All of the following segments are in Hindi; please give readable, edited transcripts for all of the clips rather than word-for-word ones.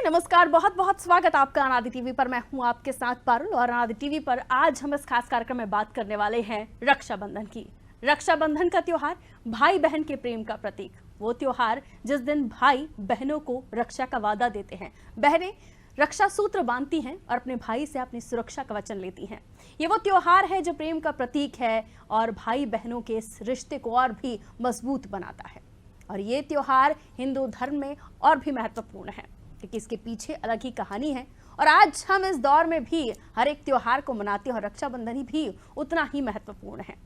नमस्कार, बहुत बहुत स्वागत आपका अनादि टीवी पर। मैं हूं आपके साथ पारुल और अनादि टीवी पर आज हम इस खास कार्यक्रम में बात करने वाले हैं रक्षाबंधन की। रक्षाबंधन का त्योहार भाई बहन के प्रेम का प्रतीक, वो त्योहार जिस दिन भाई बहनों को रक्षा का वादा देते हैं, बहनें रक्षा सूत्र बांधती हैं और अपने भाई से अपनी सुरक्षा का वचन लेती हैं। ये वो त्योहार है जो प्रेम का प्रतीक है और भाई बहनों के इस रिश्ते को और भी मजबूत बनाता है। और ये त्योहार हिंदू धर्म में और भी महत्वपूर्ण है क्योंकि इसके पीछे अलग ही कहानी है। और आज हम इस दौर में भी हर एक त्योहार को मनाते हैं और रक्षाबंधन भी उतना ही महत्वपूर्ण है।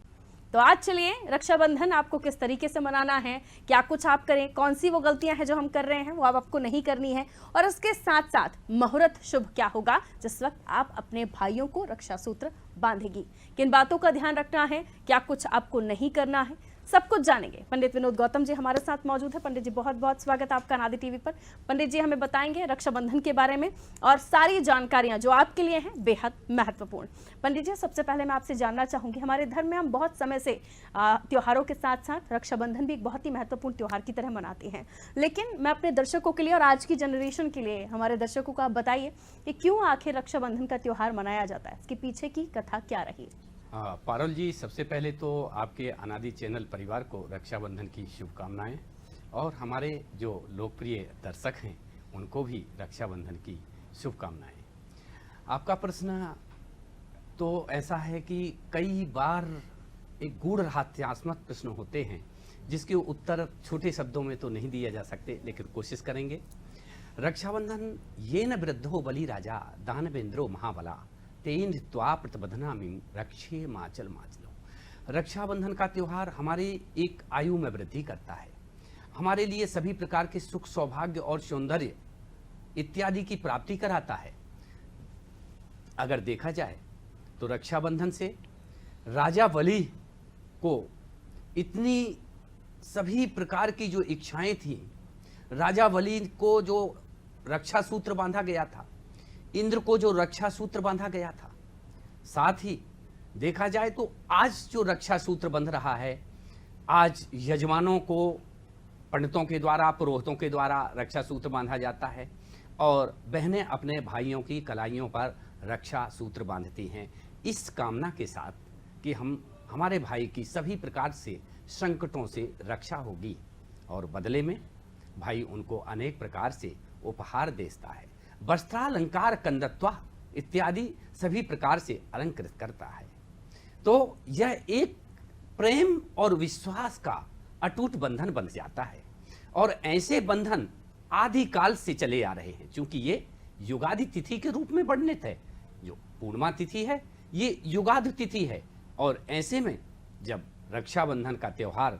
तो आज चलिए, रक्षाबंधन आपको किस तरीके से मनाना है, क्या कुछ आप करें, कौन सी वो गलतियां हैं जो हम कर रहे हैं वो अब आपको नहीं करनी है, और इसके साथ साथ मुहूर्त शुभ क्या होगा जिस वक्त आप अपने भाइयों को रक्षा सूत्र बांधेगी, किन बातों का ध्यान रखना है, क्या कुछ आपको नहीं करना है, सब कुछ जानेंगे। पंडित विनोद गौतम जी हमारे साथ मौजूद है। पंडित जी, बहुत बहुत स्वागत आपका अनादि टीवी पर। पंडित जी हमें बताएंगे रक्षाबंधन के बारे में और सारी जानकारियां जो आपके लिए हैं बेहद महत्वपूर्ण। पंडित जी, सबसे पहले मैं आपसे जानना चाहूंगी, हमारे धर्म में हम बहुत समय से त्योहारों के साथ साथ रक्षाबंधन भी एक बहुत ही महत्वपूर्ण त्योहार की तरह मनाते हैं, लेकिन मैं अपने दर्शकों के लिए और आज की जनरेशन के लिए हमारे दर्शकों को आप बताइए कि क्यों आखिर रक्षाबंधन का त्योहार मनाया जाता है, इसके पीछे की कथा क्या रही? पारुल जी, सबसे पहले तो आपके अनादि चैनल परिवार को रक्षाबंधन की शुभकामनाएं और हमारे जो लोकप्रिय दर्शक हैं उनको भी रक्षाबंधन की शुभकामनाएं। आपका प्रश्न तो ऐसा है कि कई बार एक गूढ़ रहस्यात्मक प्रश्न होते हैं जिसके उत्तर छोटे शब्दों में तो नहीं दिए जा सकते, लेकिन कोशिश करेंगे। रक्षाबंधन ये न वृद्धो बलि राजा दानवेंद्रो महाबला तेन त्वा प्रतिबधनामि रक्षे माचल माचलो। रक्षाबंधन का त्योहार हमारे एक आयु में वृद्धि करता है, हमारे लिए सभी प्रकार के सुख सौभाग्य और सौंदर्य इत्यादि की प्राप्ति कराता है। अगर देखा जाए तो रक्षाबंधन से राजा बलि को इतनी सभी प्रकार की जो इच्छाएं थी, राजा बलि को जो रक्षा सूत्र बांधा गया था, इंद्र को जो रक्षा सूत्र बांधा गया था, साथ ही देखा जाए तो आज जो रक्षा सूत्र बंध रहा है, आज यजमानों को पंडितों के द्वारा, पुरोहितों के द्वारा रक्षा सूत्र बांधा जाता है और बहनें अपने भाइयों की कलाइयों पर रक्षा सूत्र बांधती हैं, इस कामना के साथ कि हमारे भाई की सभी प्रकार से संकटों से रक्षा होगी और बदले में भाई उनको अनेक प्रकार से उपहार देता है, वस्त्रालंकार कंदत्वा इत्यादि सभी प्रकार से अलंकृत करता है। तो यह एक प्रेम और विश्वास का अटूट बंधन बन जाता है और ऐसे बंधन आदिकाल से चले आ रहे हैं। चूंकि ये युगादि तिथि के रूप में वर्णित है, जो पूर्णिमा तिथि है ये युगादि तिथि है, और ऐसे में जब रक्षाबंधन का त्योहार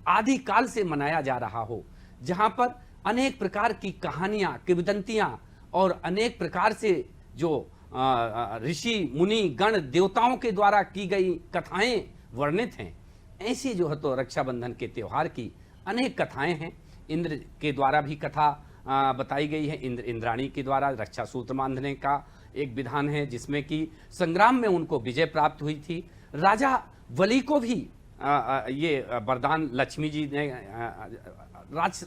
आदिकाल से मनाया जा रहा हो, जहां पर अनेक प्रकार की कहानियां, किंवदंतियां और अनेक प्रकार से जो ऋषि मुनि गण देवताओं के द्वारा की गई कथाएं वर्णित हैं, ऐसी जो है तो रक्षाबंधन के त्योहार की अनेक कथाएं हैं। इंद्र के द्वारा भी कथा बताई गई है। इंद्राणी के द्वारा रक्षा सूत्र बांधने का एक विधान है जिसमें कि संग्राम में उनको विजय प्राप्त हुई थी। राजा बलि को भी ये वरदान लक्ष्मी जी ने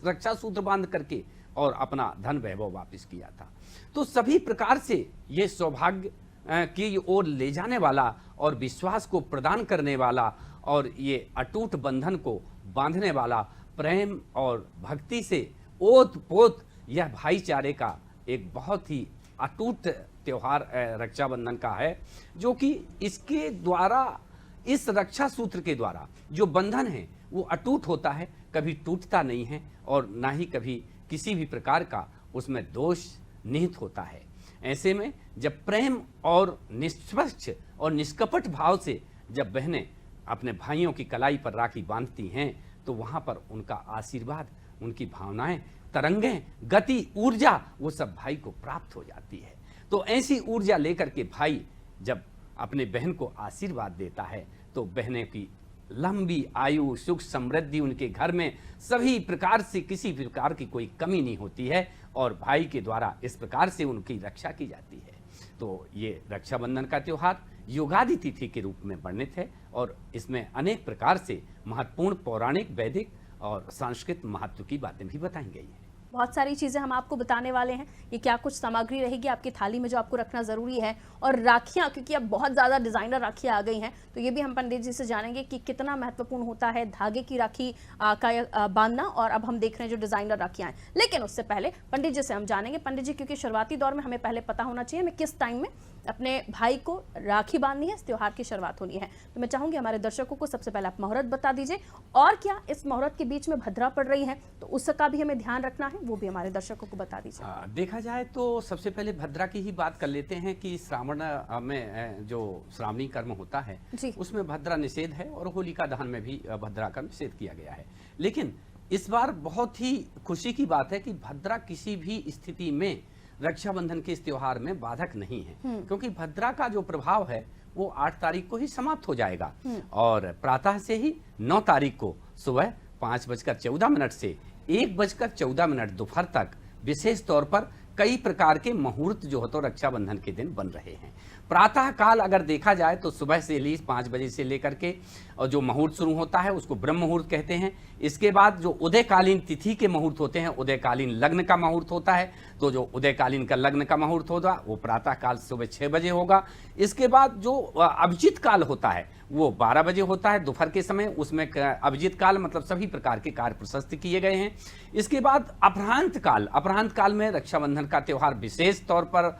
रक्षा सूत्र बांध करके और अपना धन वैभव वापस किया था। तो सभी प्रकार से ये सौभाग्य की ओर ले जाने वाला और विश्वास को प्रदान करने वाला और ये अटूट बंधन को बांधने वाला, प्रेम और भक्ति से ओत पोत यह भाईचारे का एक बहुत ही अटूट त्योहार रक्षाबंधन का है, जो कि इसके द्वारा, इस रक्षा सूत्र के द्वारा जो बंधन है वो अटूट होता है, कभी टूटता नहीं है और ना ही कभी किसी भी प्रकार का उसमें दोष निहित होता है। ऐसे में जब प्रेम और निष्पक्ष और निष्कपट भाव से जब बहनें अपने भाइयों की कलाई पर राखी बांधती हैं तो वहाँ पर उनका आशीर्वाद, उनकी भावनाएं, तरंगें, गति, ऊर्जा वो सब भाई को प्राप्त हो जाती है। तो ऐसी ऊर्जा लेकर के भाई जब अपने बहन को आशीर्वाद देता है तो बहनें की लंबी आयु, सुख समृद्धि उनके घर में सभी प्रकार से किसी प्रकार की कोई कमी नहीं होती है और भाई के द्वारा इस प्रकार से उनकी रक्षा की जाती है। तो ये रक्षाबंधन का त्योहार युगादि तिथि के रूप में वर्णित है और इसमें अनेक प्रकार से महत्वपूर्ण पौराणिक, वैदिक और सांस्कृतिक महत्व की बातें भी बताई गई हैं। बहुत सारी चीज़ें हम आपको बताने वाले हैं कि क्या कुछ सामग्री रहेगी आपकी थाली में जो आपको रखना ज़रूरी है, और राखियाँ, क्योंकि अब बहुत ज़्यादा डिज़ाइनर राखियाँ आ गई हैं, तो ये भी हम पंडित जी से जानेंगे कि कितना महत्वपूर्ण होता है धागे की राखी का बांधना, और अब हम देख रहे हैं जो डिज़ाइनर राखियाँ हैं। लेकिन उससे पहले पंडित जी से हम जानेंगे, पंडित जी क्योंकि शुरुआती दौर में हमें पहले पता होना चाहिए हमें किस टाइम में अपने भाई को राखी बांधनी है, इस त्योहार की शुरुआत होनी है। तो मैं चाहूंगी हमारे दर्शकों को सबसे पहले आप मुहूर्त बता दीजिए, और क्या इस मुहूर्त के बीच में भद्रा पड़ रही है तो उसका भी हमें ध्यान रखना है, वो भी हमारे दर्शकों को बता दीजिए। देखा जाए तो सबसे पहले भद्रा की ही बात कर लेते हैं कि श्रावण में जो श्रावणी कर्म होता है उसमें भद्रा निषेध है, और होलिका दहन में भी भद्रा का निषेध किया गया है। लेकिन इस बार बहुत ही खुशी की बात है कि भद्रा किसी भी स्थिति में रक्षाबंधन के इस त्योहार में बाधक नहीं है, क्योंकि भद्रा का जो प्रभाव है वो 8 तारीख को ही समाप्त हो जाएगा, और प्रातः से ही 9 तारीख को सुबह 5:14 से 1:14 दोपहर तक विशेष तौर पर कई प्रकार के मुहूर्त जो है तो रक्षाबंधन के दिन बन रहे हैं। प्रातः काल अगर देखा जाए तो सुबह से 5 बजे से लेकर के और जो मुहूर्त शुरू होता है उसको ब्रह्म मुहूर्त कहते हैं। इसके बाद जो उदयकालीन तिथि के मुहूर्त होते हैं, उदयकालीन लग्न का मुहूर्त होता है, तो जो उदयकालीन का लग्न का मुहूर्त होगा वो प्रातः काल सुबह 6 बजे होगा। इसके बाद जो अभिजित काल होता है वो 12 बजे होता है दोपहर के समय, उसमें अभिजित काल मतलब सभी प्रकार के कार्य प्रशस्त किए गए हैं। इसके बाद अपराह्न काल में रक्षाबंधन का त्यौहार विशेष तौर पर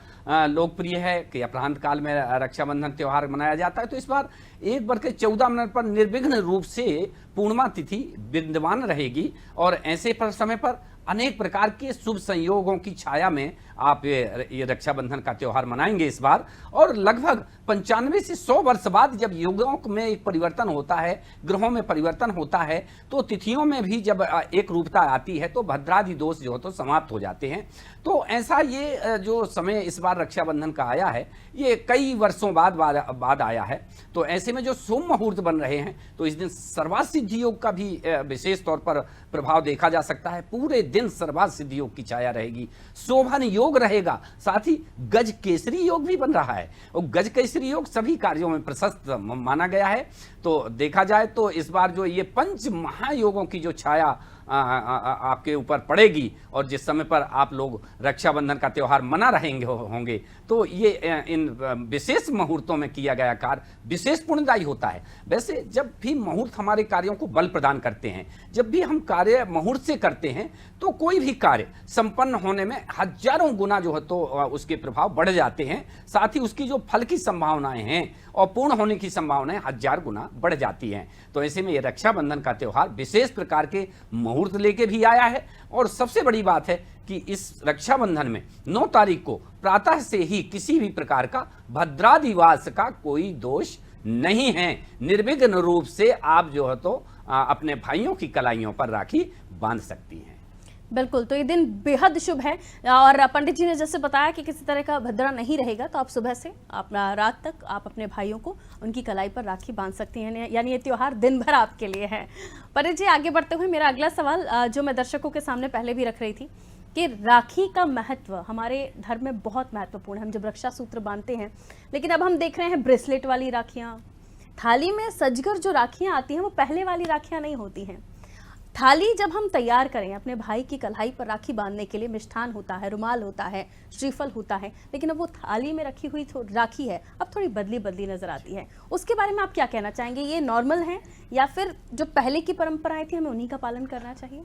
लोकप्रिय है कि अपराह्न काल में रक्षाबंधन त्यौहार मनाया जाता है। तो इस बार 1:14 पर निर्विघ्न रूप से पूर्णिमा तिथि विद्यमान रहेगी, और ऐसे पर समय पर अनेक प्रकार के शुभ संयोगों की छाया में आप ये रक्षाबंधन का त्यौहार मनाएंगे इस बार। और लगभग 95 से 100 वर्ष बाद जब युगों में एक परिवर्तन होता है, ग्रहों में परिवर्तन होता है, तो तिथियों में भी जब एक रूपता आती है तो भद्रादि दोष जो है तो समाप्त हो जाते हैं। तो ऐसा ये जो समय इस बार रक्षाबंधन का आया है ये कई वर्षों बाद आया है। तो ऐसे में जो शुभ मुहूर्त बन रहे हैं तो इस दिन सर्वार्थ सिद्धि योग का भी विशेष तौर पर प्रभाव देखा जा सकता है। पूरे दिन सर्वार्थ सिद्धि योग की छाया रहेगी, शोभन योग रहेगा, साथ ही गज केसरी योग भी बन रहा है, और गज केसरी योग सभी कार्यों में प्रशस्त माना गया है। तो देखा जाए तो इस बार जो ये 5 महायोगों की जो छाया आपके ऊपर पड़ेगी, और जिस समय पर आप लोग रक्षाबंधन का त्यौहार मना रहेंगे होंगे, तो ये इन विशेष मुहूर्तों में किया गया कार्य विशेष पुण्यदायी होता है। वैसे जब भी मुहूर्त हमारे कार्यों को बल प्रदान करते हैं, जब भी हम कार्य मुहूर्त से करते हैं तो कोई भी कार्य संपन्न होने में हजारों गुना जो है तो उसके प्रभाव बढ़ जाते हैं, साथ ही उसकी जो फल की संभावनाएं हैं और पूर्ण होने की संभावनाएं 1000 गुना बढ़ जाती हैं। तो ऐसे में ये रक्षाबंधन का त्यौहार विशेष प्रकार के मुहूर्त लेके भी आया है, और सबसे बड़ी बात है कि इस रक्षाबंधन में 9 तारीख को प्रातः से ही किसी भी प्रकार का भद्रादिवास का कोई दोष नहीं है। निर्विघ्न रूप से आप जो है तो अपने भाइयों की कलाइयों पर राखी बांध सकती हैं। बिल्कुल, तो ये दिन बेहद शुभ है, और पंडित जी ने जैसे बताया कि किसी तरह का भद्रा नहीं रहेगा, तो आप सुबह से अपना रात तक आप अपने भाइयों को उनकी कलाई पर राखी बांध सकती हैं, यानी ये त्यौहार दिन भर आपके लिए है। पंडित जी, आगे बढ़ते हुए मेरा अगला सवाल जो मैं दर्शकों के सामने पहले भी रख रही थी कि राखी का महत्व हमारे धर्म में बहुत महत्वपूर्ण है, हम जब रक्षा सूत्र बांधते हैं, लेकिन अब हम देख रहे हैं ब्रेसलेट वाली राखियाँ, थाली में सजकर जो राखियाँ आती हैं वो पहले वाली राखियाँ नहीं होती हैं। थाली जब हम तैयार करें अपने भाई की कलाई पर राखी बांधने के लिए, मिष्ठान होता है, रुमाल होता है, श्रीफल होता है, लेकिन अब वो थाली में रखी हुई राखी है अब थोड़ी बदली नजर आती है। उसके बारे में आप क्या कहना चाहेंगे? ये नॉर्मल है या फिर जो पहले की परंपराएं थी हमें उन्हीं का पालन करना चाहिए?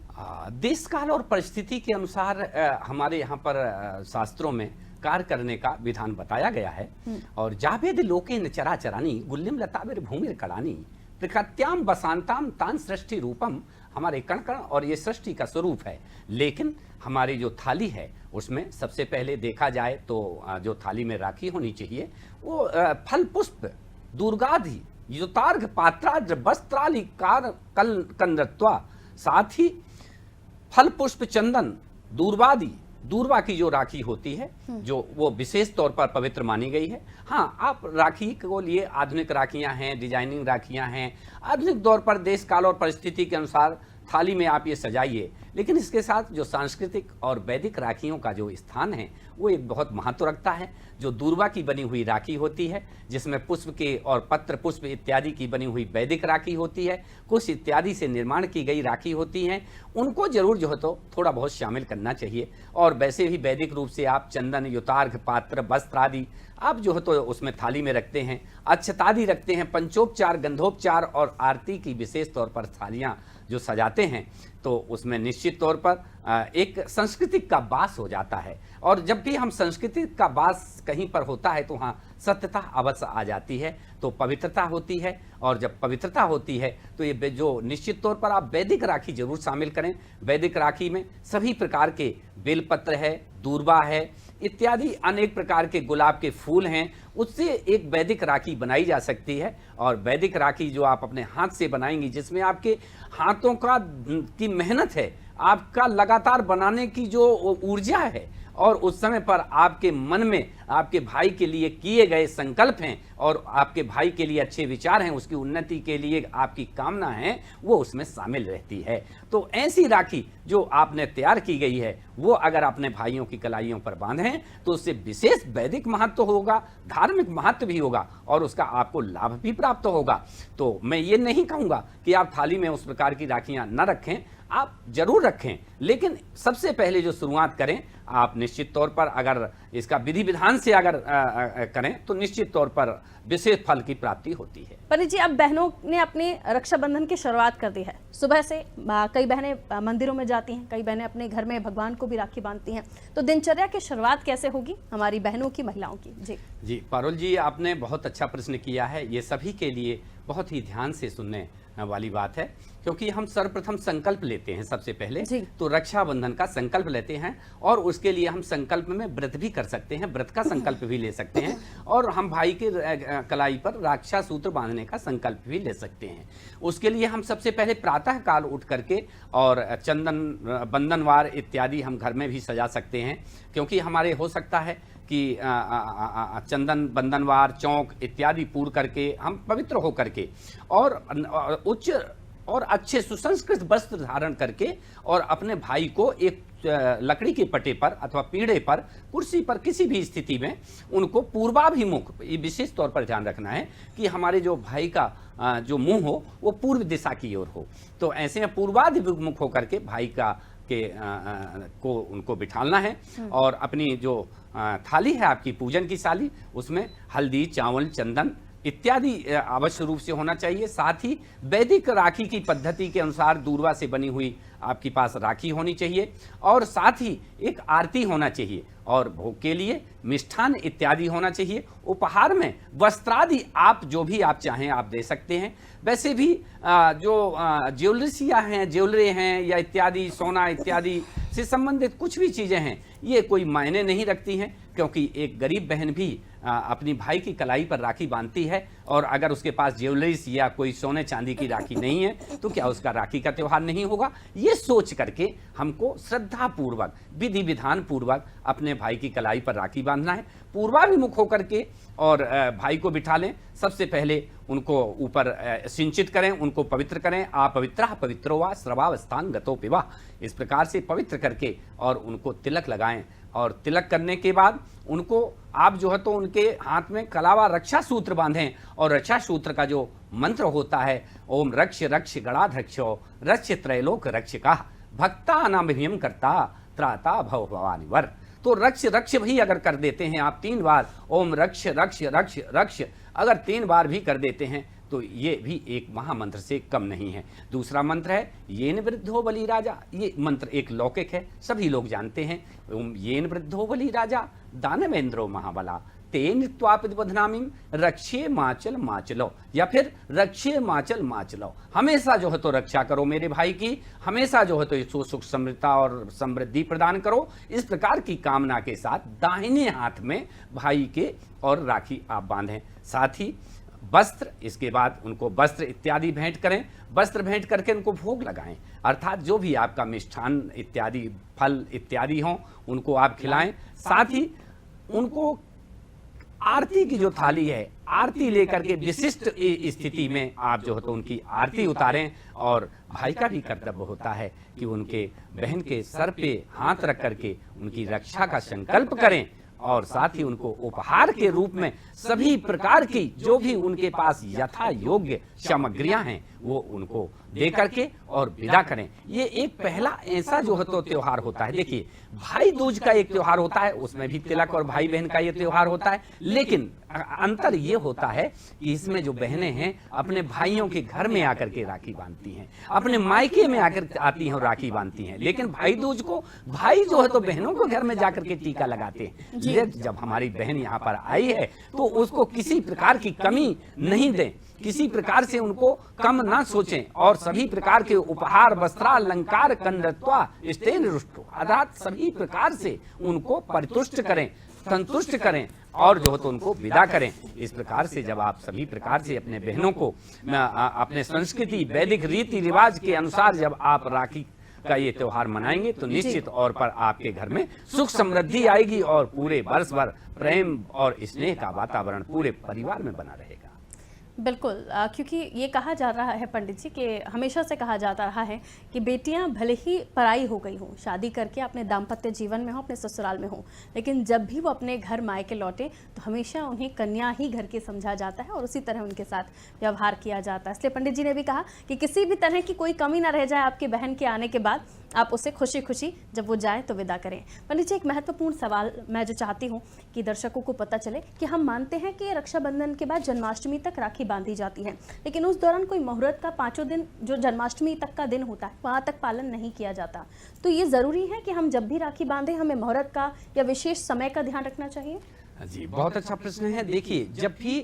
देश काल और परिस्थिति के अनुसार हमारे यहाँ पर शास्त्रों में कार्य करने का विधान बताया गया है। और जावेद लोके न चराचरानी गुल्लिम लताबिर भूमिर कड़ानी प्रकृत्याम बसांताम तान सृष्टि रूपम, हमारे कण कण और ये सृष्टि का स्वरूप है। लेकिन हमारी जो थाली है उसमें सबसे पहले देखा जाए तो जो थाली में राखी होनी चाहिए वो फल पुष्प दुर्गाधि युतार्घ पात्राद्र वस्त्रालिकार कंदत्वा, साथ ही फल पुष्प चंदन दूर्वा की जो राखी होती है जो वो विशेष तौर पर पवित्र मानी गई है। हाँ, आप राखी को लिए आधुनिक राखियां हैं, डिजाइनिंग राखियां हैं, आधुनिक दौर पर देश काल और परिस्थिति के अनुसार थाली में आप ये सजाइए, लेकिन इसके साथ जो सांस्कृतिक और वैदिक राखियों का जो स्थान है वो एक बहुत महत्व रखता है। जो दूर्वा की बनी हुई राखी होती है, जिसमें पुष्प के और पत्र पुष्प इत्यादि की बनी हुई वैदिक राखी होती है, कुश इत्यादि से निर्माण की गई राखी होती हैं, उनको जरूर जो है तो थोड़ा बहुत शामिल करना चाहिए। और वैसे भी वैदिक रूप से आप चंदन, युतार्घ, पात्र, वस्त्र आदि आप जो है तो उसमें थाली में रखते हैं, अक्षतादि रखते हैं, पंचोपचार, गंधोपचार और आरती की विशेष तौर पर थालियाँ जो सजाते हैं, तो उसमें निश्चित तौर पर एक सांस्कृतिक का वास हो जाता है। और जब भी हम संस्कृति का वास कहीं पर होता है तो वहाँ सत्यता अवश्य आ जाती है, तो पवित्रता होती है। और जब पवित्रता होती है तो ये जो निश्चित तौर पर आप वैदिक राखी जरूर शामिल करें। वैदिक राखी में सभी प्रकार के बेलपत्र है, दूर्वा है, इत्यादि अनेक प्रकार के गुलाब के फूल हैं, उससे एक वैदिक राखी बनाई जा सकती है। और वैदिक राखी जो आप अपने हाथ से बनाएंगी, जिसमें आपके हाथों की मेहनत है, आपका लगातार बनाने की जो ऊर्जा है, और उस समय पर आपके मन में आपके भाई के लिए किए गए संकल्प हैं और आपके भाई के लिए अच्छे विचार हैं, उसकी उन्नति के लिए आपकी कामना है, वो उसमें शामिल रहती है। तो ऐसी राखी जो आपने तैयार की गई है वो अगर अपने भाइयों की कलाइयों पर बांधें तो उससे विशेष वैदिक महत्व होगा, धार्मिक महत्व भी होगा और उसका आपको लाभ भी प्राप्त होगा। तो मैं ये नहीं कहूँगा कि आप थाली में उस प्रकार की राखियाँ न रखें, आप जरूर रखें, लेकिन सबसे पहले जो शुरुआत करें आप निश्चित तौर पर अगर इसका विधि विधान से अगर करें तो निश्चित तौर पर विशेष फल की प्राप्ति होती है। पंडित जी, अब बहनों ने अपनी रक्षाबंधन की शुरुआत कर दी है। सुबह से कई बहनें मंदिरों में जाती हैं, कई बहनें अपने घर में भगवान को भी राखी बांधती हैं। तो दिनचर्या की शुरुआत कैसे होगी हमारी बहनों की, महिलाओं की? जी पारुल जी, आपने बहुत अच्छा प्रश्न किया है। ये सभी के लिए बहुत ही ध्यान से सुनने वाली बात है, क्योंकि हम सर्वप्रथम संकल्प लेते हैं। सबसे पहले तो रक्षाबंधन का संकल्प लेते हैं और उसके लिए हम संकल्प में व्रत भी कर सकते हैं, व्रत का संकल्प भी ले सकते हैं, और हम भाई के कलाई पर रक्षा सूत्र बांधने का संकल्प भी ले सकते हैं। उसके लिए हम सबसे पहले प्रातः काल उठ करके और चंदन, बंधनवार इत्यादि हम घर में भी सजा सकते हैं, क्योंकि हमारे हो सकता है कि चंदन, बंधनवार, चौक इत्यादि पूर करके हम पवित्र हो करके और उच्च और अच्छे सुसंस्कृत वस्त्र धारण करके और अपने भाई को एक लकड़ी के पटे पर अथवा पीढ़े पर, कुर्सी पर, किसी भी स्थिति में उनको पूर्वाभिमुख, ये विशेष तौर पर ध्यान रखना है कि हमारे जो भाई का जो मुंह हो वो पूर्व दिशा की ओर हो। तो ऐसे में पूर्वाभिमुख होकर के भाई का को उनको बिठालना है और अपनी जो थाली है आपकी पूजन की थाली, उसमें हल्दी, चावल, चंदन इत्यादि अवश्य रूप से होना चाहिए। साथ ही वैदिक राखी की पद्धति के अनुसार दूर्वा से बनी हुई आपके पास राखी होनी चाहिए और साथ ही एक आरती होना चाहिए और भोग के लिए मिष्ठान इत्यादि होना चाहिए। उपहार में वस्त्रादि आप जो भी आप चाहें आप दे सकते हैं। वैसे भी जो ज्वेलरियाँ हैं, ज्वेलरी हैं या इत्यादि सोना इत्यादि से संबंधित कुछ भी चीज़ें हैं, ये कोई मायने नहीं रखती हैं, क्योंकि एक गरीब बहन भी अपनी भाई की कलाई पर राखी बांधती है और अगर उसके पास ज्वेलरीज या कोई सोने चांदी की राखी नहीं है तो क्या उसका राखी का त्यौहार नहीं होगा। ये सोच करके हमको श्रद्धा पूर्वक, विधि विधान पूर्वक अपने भाई की कलाई पर राखी बांधना है। पूर्वाभिमुख होकर के और भाई को बिठा लें। सबसे पहले उनको ऊपर सिंचित करें, उनको पवित्र करें। अपवित्रः पवित्रो वा स्रवावस्थान गतो पिवा, इस प्रकार से पवित्र करके और उनको तिलक लगाएं और तिलक करने के बाद उनको आप जो है तो उनके हाथ में कलावा रक्षा सूत्र बांधें और रक्षा सूत्र का जो मंत्र होता है, ओम रक्ष रक्ष गणाध्यक्षो रक्ष त्रैलोक रक्षका भक्ता नाम करता त्राता भव भवानी वर। तो रक्ष रक्ष भी अगर कर देते हैं आप 3 बार, ओम रक्ष रक्ष रक्ष रक्ष अगर 3 बार भी कर देते हैं तो ये भी एक महामंत्र से कम नहीं है। दूसरा मंत्र है येन वृद्धो बलि राजा। ये मंत्र एक लौकिक है, सभी लोग जानते हैं। ओम येन वृद्धो बलि राजा दानवेंद्रो महाबला तेन त्वापिबधनामीम रक्षे माचल माचलो, या फिर रक्षे माचल माचलो। हमेशा जो है तो रक्षा करो मेरे भाई की, हमेशा जो है तो सुख समृद्धता और समृद्धि प्रदान करो। इस प्रकार की कामना के साथ दाहिने हाथ में भाई के और राखी आप बांधें। साथ ही वस्त्र, इसके बाद उनको वस्त्र इत्यादि भेंट करें। वस्त्र भेंट करके उनको भोग लगाएं, अर्थात जो भी आपका मिष्ठान इत्यादि फल इत्यादि हों उनको आप खिलाएं। साथ ही उनको आरती की जो थाली है, आरती लेकर के विशिष्ट स्थिति में आप जो है तो उनकी आरती उतारें। और भाई का भी कर्तव्य होता है कि उनके बहन के सर पे हाथ रख करके उनकी रक्षा का संकल्प करें और साथ ही उनको उपहार के रूप में सभी प्रकार की जो भी उनके पास यथा योग्य सामग्रियां हैं वो उनको दे करके और विदा करें। ये एक पहला ऐसा जो है तो त्योहार होता है। देखिए, भाई दूज का एक त्योहार होता है, उसमें भी तिलक और भाई बहन का ये त्योहार होता है, लेकिन अंतर ये होता है कि इसमें जो बहनें हैं अपने भाइयों के घर में आकर के राखी बांधती हैं, अपने मायके में आकर आती हैं और राखी बांधती हैं। लेकिन भाई दूज को भाई जो है तो बहनों को घर में जाकर के टीका लगाते हैं। जब हमारी बहन यहाँ पर आई है तो उसको किसी प्रकार की कमी नहीं दें, किसी प्रकार से उनको कम ना सोचें और सभी प्रकार के उपहार, वस्त्रालंकार, कंदत्वा, स्तेन रुष्टो, अर्थात सभी प्रकार से उनको परितुष्ट करें, संतुष्ट करें और जो तो उनको विदा करें। इस प्रकार से जब आप सभी प्रकार से अपने बहनों को अपने संस्कृति, वैदिक रीति रिवाज के अनुसार जब आप राखी का ये त्योहार मनाएंगे तो निश्चित तौर पर आपके घर में सुख समृद्धि आएगी और पूरे वर्ष भर प्रेम और स्नेह का वातावरण पूरे परिवार में बना रहेगा। बिल्कुल, क्योंकि ये कहा जा रहा है पंडित जी कि हमेशा से कहा जाता रहा है कि बेटियां भले ही पराई हो गई हों, शादी करके अपने दाम्पत्य जीवन में हो, अपने ससुराल में हो, लेकिन जब भी वो अपने घर मायके लौटे तो हमेशा उन्हें कन्या ही घर की समझा जाता है और उसी तरह उनके साथ व्यवहार किया जाता है। इसलिए पंडित जी ने भी कहा कि किसी भी तरह की कोई कमी ना रह जाए आपकी बहन के आने के बाद, आप उसे खुशी खुशी जब वो जाए तो विदा करें। पंडित जी, एक महत्वपूर्ण सवाल मैं जो चाहती हूँ कि दर्शकों को पता चले कि हम मानते हैं कि रक्षाबंधन के बाद जन्माष्टमी तक राखी बांधी जाती है, लेकिन उस दौरान कोई मुहूर्त का 5 दिन जो जन्माष्टमी तक का दिन होता है वहाँ तक पालन नहीं किया जाता। तो ये ज़रूरी है कि हम जब भी राखी बांधें हमें मुहूर्त का या विशेष समय का ध्यान रखना चाहिए? जी, बहुत अच्छा प्रश्न है। देखिए, जब भी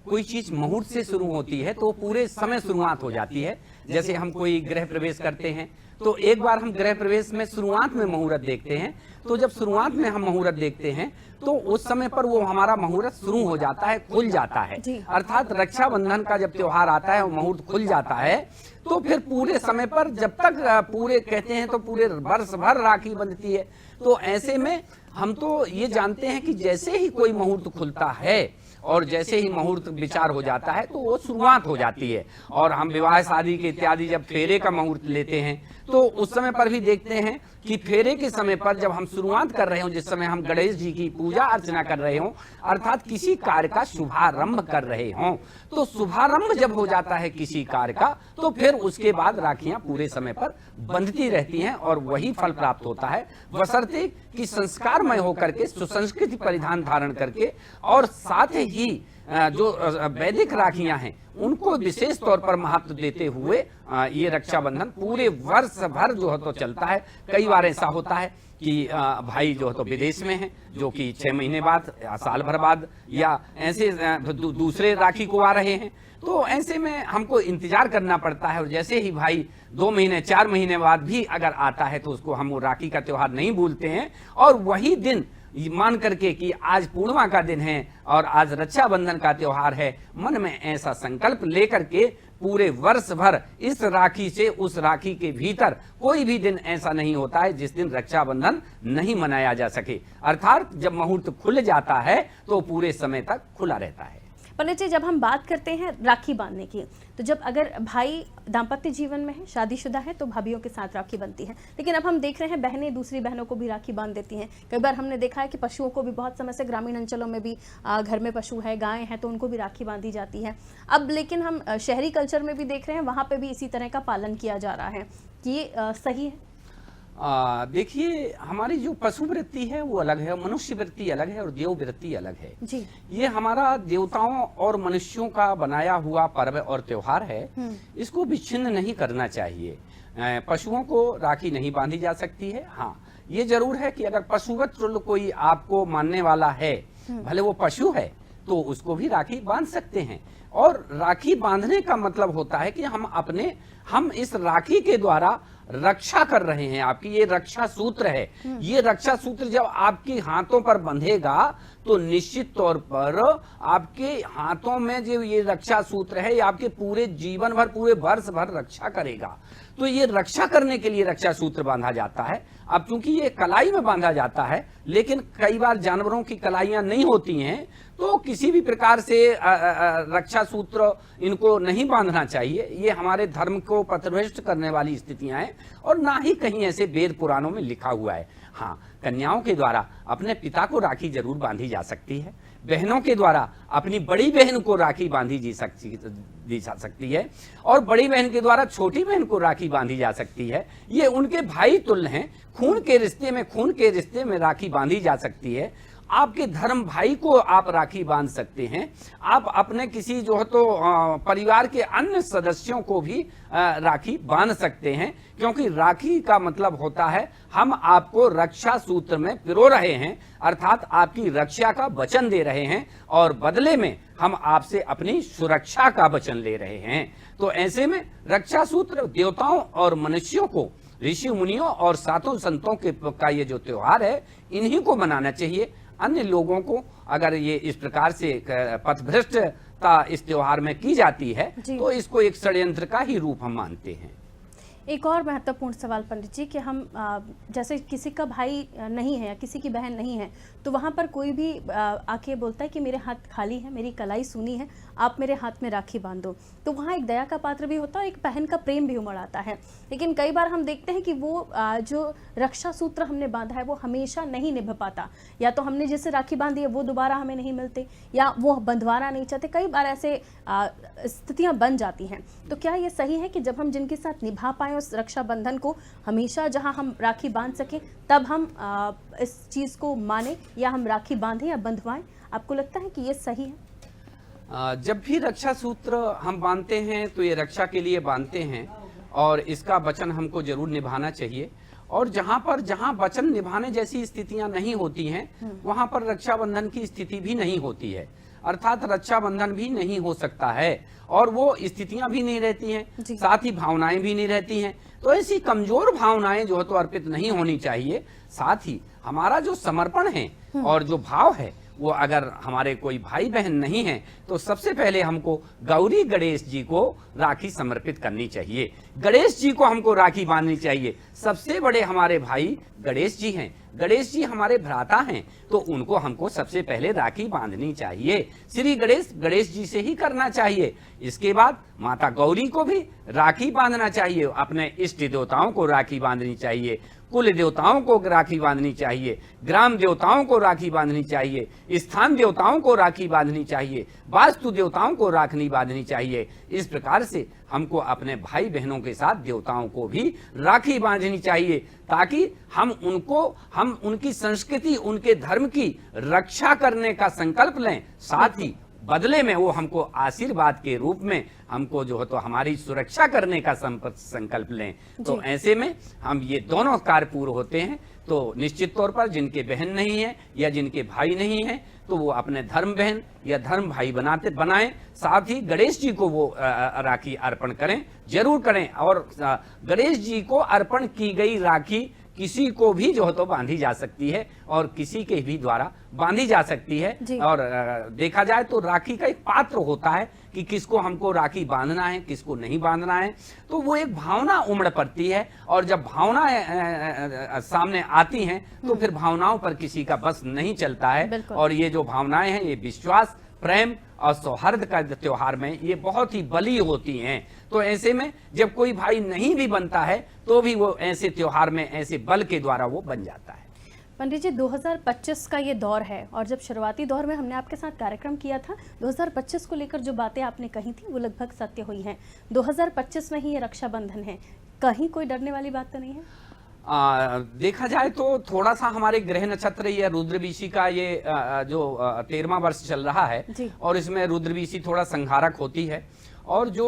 कोई चीज मुहूर्त से शुरू होती है तो पूरे समय शुरुआत हो जाती है। जैसे हम कोई गृह प्रवेश करते हैं तो एक बार हम गृह प्रवेश में शुरुआत में मुहूर्त देखते हैं, तो जब शुरुआत में हम मुहूर्त देखते हैं तो उस समय पर वो हमारा मुहूर्त शुरू हो जाता है, खुल जाता है। अर्थात रक्षाबंधन का जब त्योहार आता है वो मुहूर्त खुल जाता है तो फिर पूरे समय पर जब तक पूरे कहते हैं तो पूरे वर्ष भर राखी बंधती है। तो ऐसे में हम तो ये जानते हैं कि जैसे ही कोई मुहूर्त खुलता है और जैसे ही मुहूर्त विचार हो जाता है तो वो शुरुआत हो जाती है। और हम विवाह शादी के इत्यादि जब फेरे का मुहूर्त लेते हैं तो उस समय पर भी देखते हैं कि फेरे के समय पर जब हम शुरुआत कर रहे हों, जिस समय हम गणेश जी की पूजा अर्चना कर रहे हों, अर्थात किसी कार्य का शुभारंभ कर रहे हों, तो शुभारंभ जब हो जाता है किसी कार्य का तो फिर उसके बाद राखियां पूरे समय पर बंधती रहती हैं और वही फल प्राप्त होता है, बशर्ते कि संस्कारमय होकर के सुसंस्कृति परिधान धारण करके और साथ ही जो वैदिक राखियां हैं उनको विशेष तौर पर महत्व देते हुए ये रक्षाबंधन पूरे वर्ष भर जो है तो चलता है। कई बार ऐसा होता है कि भाई जो है तो विदेश में है, जो कि 6 महीने बाद या साल भर बाद या ऐसे दूसरे राखी को आ रहे हैं, तो ऐसे में हमको इंतजार करना पड़ता है। और जैसे ही भाई 2 महीने 4 महीने बाद भी अगर आता है तो उसको हम वो राखी का त्योहार नहीं भूलते हैं और वही दिन मान करके कि आज पूर्णिमा का दिन है और आज रक्षाबंधन का त्योहार है, मन में ऐसा संकल्प लेकर के पूरे वर्ष भर इस राखी से उस राखी के भीतर कोई भी दिन ऐसा नहीं होता है जिस दिन रक्षाबंधन नहीं मनाया जा सके। अर्थात जब मुहूर्त खुल जाता है तो पूरे समय तक खुला रहता है। पंडित जी, जब हम बात करते हैं राखी बांधने की, तो जब अगर भाई दाम्पत्य जीवन में है, शादीशुदा है, तो भाभीियों के साथ राखी बनती है, लेकिन अब हम देख रहे हैं बहनें दूसरी बहनों को भी राखी बांध देती हैं। कई बार हमने देखा है कि पशुओं को भी बहुत समय से ग्रामीण अंचलों में भी घर में पशु है, गायें हैं, तो उनको भी राखी बांधी जाती है। अब लेकिन हम शहरी कल्चर में भी देख रहे हैं, वहाँ पर भी इसी तरह का पालन किया जा रहा है। ये सही है? देखिए, हमारी जो पशु वृत्ति है वो अलग है, मनुष्य वृत्ति अलग है और देव वृत्ति अलग है जी। ये हमारा देवताओं और मनुष्यों का बनाया हुआ पर्व और त्योहार है, इसको विच्छिन्न नहीं करना चाहिए। पशुओं को राखी नहीं बांधी जा सकती है। हाँ, ये जरूर है कि अगर पशुवत कोई आपको मानने वाला है, भले वो पशु है, तो उसको भी राखी बांध सकते हैं। और राखी बांधने का मतलब होता है कि हम इस राखी के द्वारा रक्षा कर रहे हैं। आपकी ये रक्षा सूत्र है। ये रक्षा सूत्र जब आपके हाथों पर बंधेगा तो निश्चित तौर पर आपके हाथों में जो ये रक्षा सूत्र है ये आपके पूरे जीवन भर, पूरे वर्ष भर रक्षा करेगा। तो ये रक्षा करने के लिए रक्षा सूत्र बांधा जाता है। अब चूंकि ये कलाई में बांधा जाता है, लेकिन कई बार जानवरों की कलाइयां नहीं होती हैं, तो किसी भी प्रकार से रक्षा सूत्र इनको नहीं बांधना चाहिए। ये हमारे धर्म को पथभ्रष्ट करने वाली स्थितियां हैं और ना ही कहीं ऐसे वेद पुराणों में लिखा हुआ है। हाँ, कन्याओं के द्वारा अपने पिता को राखी जरूर बांधी जा सकती है, बहनों के द्वारा अपनी बड़ी बहन को राखी बांधी जा सकती है और बड़ी बहन के द्वारा छोटी बहन को राखी बांधी जा सकती है। ये उनके भाई तुल्य हैं, खून के रिश्ते में राखी बांधी जा सकती है। आपके धर्म भाई को आप राखी बांध सकते हैं, आप अपने किसी जो है तो परिवार के अन्य सदस्यों को भी राखी बांध सकते हैं, क्योंकि राखी का मतलब होता है हम आपको रक्षा सूत्र में पिरो रहे हैं, अर्थात आपकी रक्षा का वचन दे रहे हैं और बदले में हम आपसे अपनी सुरक्षा का वचन ले रहे हैं। तो ऐसे में रक्षा सूत्र देवताओं और मनुष्यों को, ऋषि मुनियों और सातों संतों का ये जो त्योहार है, इन्हीं को मनाना चाहिए। अन्य लोगों को अगर ये इस प्रकार से पथभ्रष्टता इस त्योहार में की जाती है तो इसको एक षड्यंत्र का ही रूप हम मानते हैं। एक और महत्वपूर्ण सवाल पंडित जी कि हम जैसे किसी का भाई नहीं है या किसी की बहन नहीं है, तो वहाँ पर कोई भी आके बोलता है कि मेरे हाथ खाली है, मेरी कलाई सूनी है, आप मेरे हाथ में राखी बांधो, तो वहाँ एक दया का पात्र भी होता है, एक बहन का प्रेम भी उमड़ आता है। लेकिन कई बार हम देखते हैं कि वो जो रक्षा सूत्र हमने बांधा है वो हमेशा नहीं निभ पाता, या तो हमने जिससे राखी बांधी है वो दोबारा हमें नहीं मिलते, या वो बंधवाना नहीं चाहते। कई बार ऐसे स्थितियाँ बन जाती हैं। तो क्या ये सही है कि जब हम जिनके साथ निभा पाएँ उस रक्षाबंधन को, हमेशा जहां हम राखी बांध सकें तब हम इस चीज को माने, या हम राखी बांधें या बंधवाएं? आपको लगता है कि ये सही है? जब भी रक्षा सूत्र हम बांधते हैं तो ये रक्षा के लिए बांधते हैं और इसका वचन हमको जरूर निभाना चाहिए। और जहां वचन निभाने जैसी स्थितियां नहीं होती हैं वहां पर रक्षाबंधन की स्थिति भी नहीं होती है, अर्थात रक्षाबंधन भी नहीं हो सकता है और वो स्थितियां भी नहीं रहती हैं, साथ ही भावनाएं भी नहीं रहती हैं। तो ऐसी कमजोर भावनाएं जो है तो अर्पित नहीं होनी चाहिए। साथ ही हमारा जो समर्पण है और जो भाव है, वो अगर हमारे कोई भाई बहन नहीं है तो सबसे पहले हमको गौरी गणेश जी को राखी समर्पित करनी चाहिए, गणेश जी को हमको राखी बांधनी चाहिए। सबसे बड़े हमारे भाई गणेश जी हैं, गणेश जी हमारे भ्राता हैं, तो उनको हमको सबसे पहले राखी बांधनी चाहिए। श्री गणेश जी से ही करना चाहिए। इसके बाद माता गौरी को भी राखी बांधना चाहिए, अपने इष्ट देवताओं को राखी बांधनी चाहिए, कुल देवताओं को राखी बांधनी चाहिए, ग्राम देवताओं को राखी बांधनी चाहिए, स्थान देवताओं को राखी बांधनी चाहिए, वास्तु देवताओं को राखी बांधनी चाहिए। इस प्रकार से हमको अपने भाई बहनों के साथ देवताओं को भी राखी बांधनी चाहिए, ताकि हम उनकी संस्कृति, उनके धर्म की रक्षा करने का संकल्प लें, साथ ही बदले में वो हमको आशीर्वाद के रूप में हमको जो है तो हमारी सुरक्षा करने का संकल्प लें। तो ऐसे में हम ये दोनों कार्य पूर्ण होते हैं। तो निश्चित तौर पर जिनके बहन नहीं है या जिनके भाई नहीं है तो वो अपने धर्म बहन या धर्म भाई बनाएं, साथ ही गणेश जी को वो राखी अर्पण करें, जरूर करें। और गणेश जी को अर्पण की गई राखी किसी को भी जो है तो बांधी जा सकती है और किसी के भी द्वारा बांधी जा सकती है। और देखा जाए तो राखी का एक पात्र होता है कि किसको हमको राखी बांधना है, किसको नहीं बांधना है। तो वो एक भावना उमड़ पड़ती है और जब भावना सामने आती हैं तो फिर भावनाओं पर किसी का बस नहीं चलता है। और ये जो भावनाएं हैं ये विश्वास, प्रेम और सौहार्द का त्योहार में ये बहुत ही बली होती हैं। तो ऐसे में जब कोई भाई नहीं भी बनता है तो भी वो ऐसे त्योहार में ऐसे बल के द्वारा वो बन जाता है। पंडित जी, 2025 का ये दौर है और जब शुरुआती दौर में हमने आपके साथ कार्यक्रम किया था 2025 को लेकर जो बातें आपने कही थी वो लगभग सत्य हुई हैं। 2025 में ही ये रक्षाबंधन है, कहीं कोई डरने वाली बात तो नहीं है? देखा जाए तो थोड़ा सा हमारे ग्रह नक्षत्र या रुद्रवीशी का ये जो 13वां वर्ष चल रहा है और इसमें रुद्रवीशी थोड़ा संहारक होती है। और जो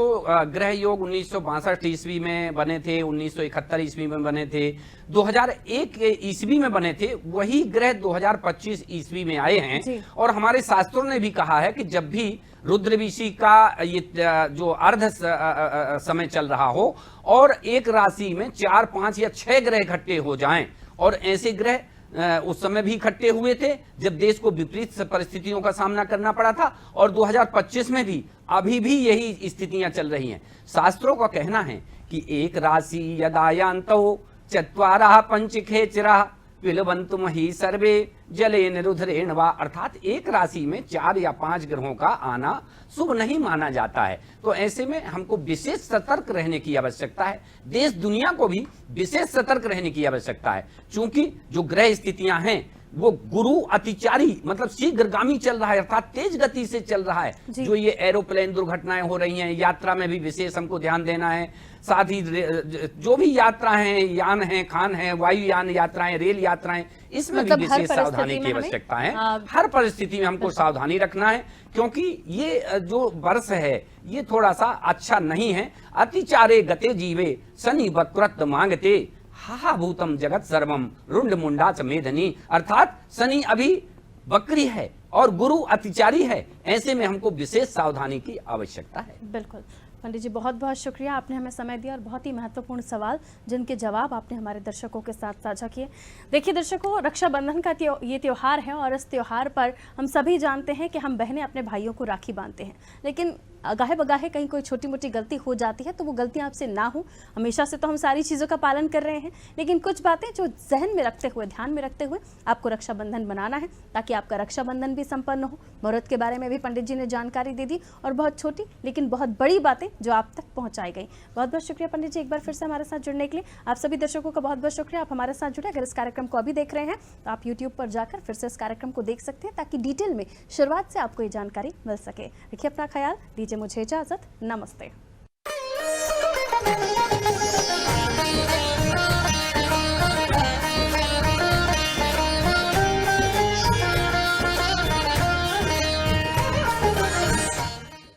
ग्रह योग 1962 ईस्वी में बने थे, 1971 ईस्वी में बने थे, 2001 ईस्वी में बने थे, वही ग्रह 2025 ईस्वी में आए हैं। और हमारे शास्त्रों ने भी कहा है कि जब भी रुद्रवीशी का ये जो अर्ध समय चल रहा हो और एक राशि में 4, 5 या 6 ग्रह इकट्ठे हो जाएं, और ऐसे ग्रह उस समय भी इकट्ठे हुए थे जब देश को विपरीत परिस्थितियों का सामना करना पड़ा था, और 2025 में भी अभी भी यही स्थितियां चल रही हैं। शास्त्रों का कहना है कि कि एक राशि यदायांतो चत्वारः पंचखेचरः विलवन्तु मही सर्वे जलेन रुद्रेण वा। अर्थात एक राशि में 4 या 5 ग्रहों का आना शुभ नहीं माना जाता है। तो ऐसे में हमको विशेष सतर्क रहने की आवश्यकता है, देश दुनिया को भी विशेष सतर्क रहने की आवश्यकता है। क्योंकि जो ग्रह स्थितियां हैं वो गुरु अतिचारी मतलब शीघ्रगामी चल रहा है, अर्थात तेज गति से चल रहा है। जो ये एरोप्लेन दुर्घटनाएं हो रही हैं, यात्रा में भी विशेष हमको ध्यान देना है। साथ ही जो भी यात्रा हैं, यान हैं, खान हैं, वायुयान यात्राएं, रेल यात्राएं, इसमें मतलब भी विशेष सावधानी की आवश्यकता है। हर परिस्थिति में हमको सावधानी रखना है, क्योंकि ये जो वर्ष है ये थोड़ा सा अच्छा नहीं है। अतिचारे गते जीवे शनि वक्रत मांगते हा भूतम जगत सर्वम रुंड मुंडा च मेधनी। अर्थात शनि अभी वक्री है और गुरु अतिचारी है, ऐसे में हमको विशेष सावधानी की आवश्यकता है। बिल्कुल पंडित जी, बहुत बहुत शुक्रिया, आपने हमें समय दिया और बहुत ही महत्वपूर्ण सवाल जिनके जवाब आपने हमारे दर्शकों के साथ साझा किए। देखिए दर्शकों, रक्षाबंधन का ये त्यौहार है और इस त्यौहार पर हम सभी जानते हैं कि हम बहनें अपने भाइयों को राखी बांधते हैं, लेकिन अगाहे बगाहे कहीं कोई छोटी मोटी गलती हो जाती है तो वो गलती आपसे ना हो। हमेशा से तो हम सारी चीज़ों का पालन कर रहे हैं, लेकिन कुछ बातें जो जहन में रखते हुए, ध्यान में रखते हुए आपको रक्षाबंधन बनाना है, ताकि आपका रक्षाबंधन भी संपन्न हो। मुहूर्त के बारे में भी पंडित जी ने जानकारी दे दी और बहुत छोटी लेकिन बहुत बड़ी बातें जो आप तक पहुंचाई गई। बहुत बहुत शुक्रिया पंडित जी एक बार फिर से हमारे साथ जुड़ने के लिए। आप सभी दर्शकों का बहुत बहुत शुक्रिया, आप हमारे साथ जुड़े। अगर इस कार्यक्रम को अभी देख रहे हैं तो आप यूट्यूब पर जाकर फिर से इस कार्यक्रम को देख सकते हैं, ताकि डिटेल में शुरुआत से आपको ये जानकारी मिल सके। रखिए अपना ख्याल, दीजिए मुझे इजाजत, नमस्ते।